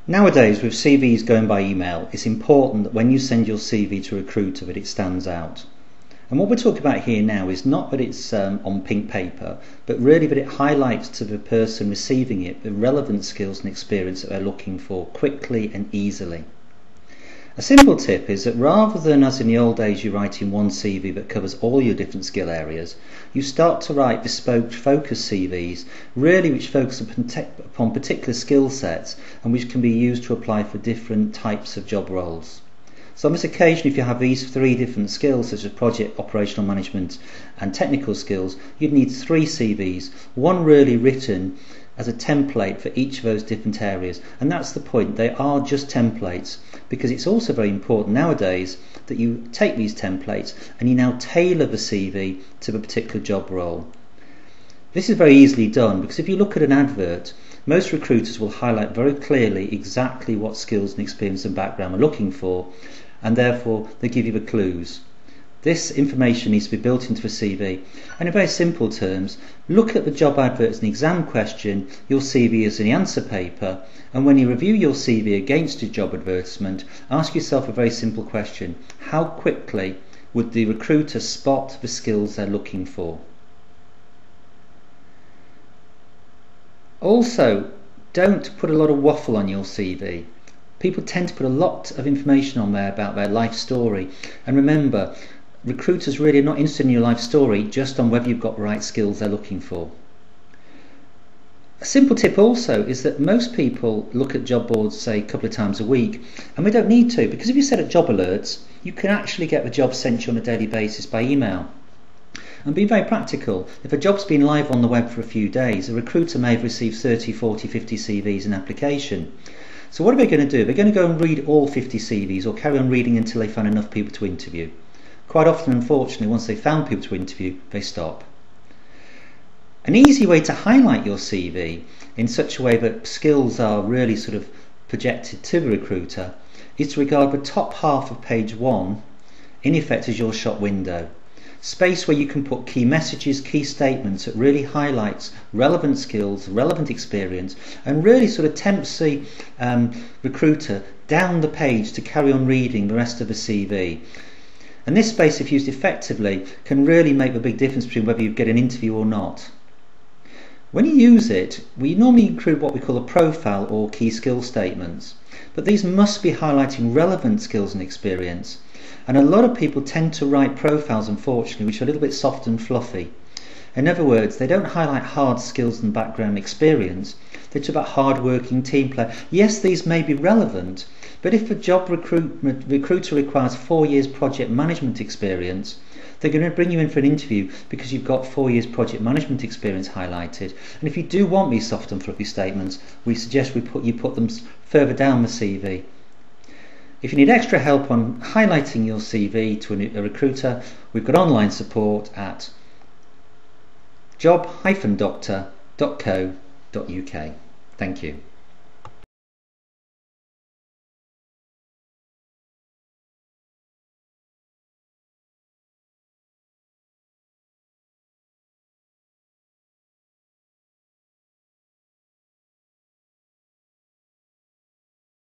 Nowadays, with CVs going by email, it's important that when you send your CV to a recruiter that it stands out. And what we're talking about here now is not that it's on pink paper, but really that it highlights to the person receiving it the relevant skills and experience that they're looking for quickly and easily. A simple tip is that rather than, as in the old days, you write in one CV that covers all your different skill areas, you start to write bespoke focus CVs, really which focus upon particular skill sets and which can be used to apply for different types of job roles. So on this occasion, if you have these three different skills, such as project, operational management and technical skills, you'd need three CVs, one really written as a template for each of those different areas. And that's the point, they are just templates, because it's also very important nowadays that you take these templates and you now tailor the CV to the particular job role. This is very easily done because if you look at an advert, most recruiters will highlight very clearly exactly what skills and experience and background we're looking for, and therefore they give you the clues. This information needs to be built into a CV, and in very simple terms, look at the job advert as an exam question, your CV as an answer paper, and when you review your CV against your job advertisement, ask yourself a very simple question: how quickly would the recruiter spot the skills they're looking for? Also, don't put a lot of waffle on your CV. People tend to put a lot of information on there about their life story, and remember, recruiters really are not interested in your life story, just on whether you've got the right skills they're looking for. A simple tip also is that most people look at job boards, say, a couple of times a week, and we don't need to, because if you set up job alerts, you can actually get the job sent to you on a daily basis by email. And being very practical, if a job's been live on the web for a few days, a recruiter may have received 30, 40, 50 CVs in application. So what are they going to do? They're going to go and read all 50 CVs or carry on reading until they find enough people to interview. Quite often, unfortunately, once they've found people to interview, they stop. An easy way to highlight your CV in such a way that skills are really sort of projected to the recruiter is to regard the top half of page 1 in effect as your shop window. Space where you can put key messages, key statements that really highlights relevant skills, relevant experience, and really sort of tempts the recruiter down the page to carry on reading the rest of the CV. And this space, if used effectively, can really make a big difference between whether you get an interview or not. When you use it, we normally include what we call a profile or key skill statements, but these must be highlighting relevant skills and experience. And a lot of people tend to write profiles, unfortunately, which are a little bit soft and fluffy. In other words, they don't highlight hard skills and background experience. They talk about hard-working team player. Yes, these may be relevant, but if a job recruiter requires 4 years project management experience, they're going to bring you in for an interview because you've got 4 years project management experience highlighted. And if you do want these soft and fluffy statements, we suggest you put them further down the CV. If you need extra help on highlighting your CV to a recruiter, we've got online support at job-doctor.co.uk. Thank you.